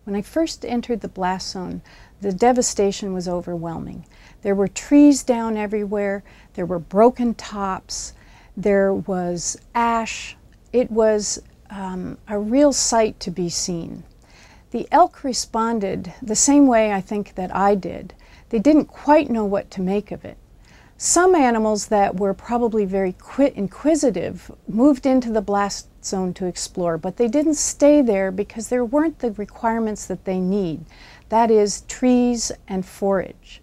When I first entered the blast zone, the devastation was overwhelming. There were trees down everywhere, there were broken tops, there was ash. It was a real sight to be seen. The elk responded the same way I think that I did. They didn't quite know what to make of it. Some animals that were probably very inquisitive moved into the blast zone to explore, but they didn't stay there because there weren't the requirements that they need. That is, trees and forage.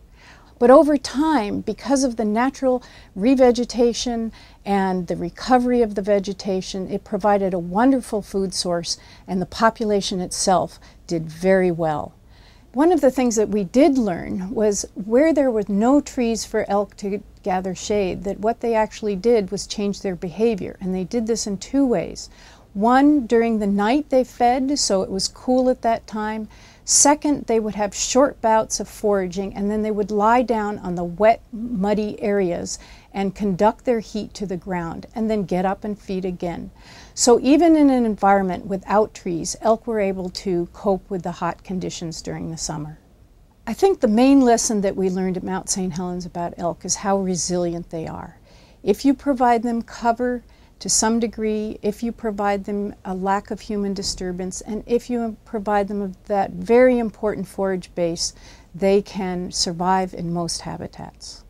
But over time, because of the natural revegetation and the recovery of the vegetation, it provided a wonderful food source, and the population itself did very well. One of the things that we did learn was where there were no trees for elk to gather shade, that what they actually did was change their behavior, and they did this in two ways. One, during the night they fed, so it was cool at that time. Second, they would have short bouts of foraging, and then they would lie down on the wet, muddy areas and conduct their heat to the ground, and then get up and feed again. So even in an environment without trees, elk were able to cope with the hot conditions during the summer. I think the main lesson that we learned at Mount St. Helens about elk is how resilient they are. If you provide them cover to some degree, if you provide them a lack of human disturbance, and if you provide them that very important forage base, they can survive in most habitats.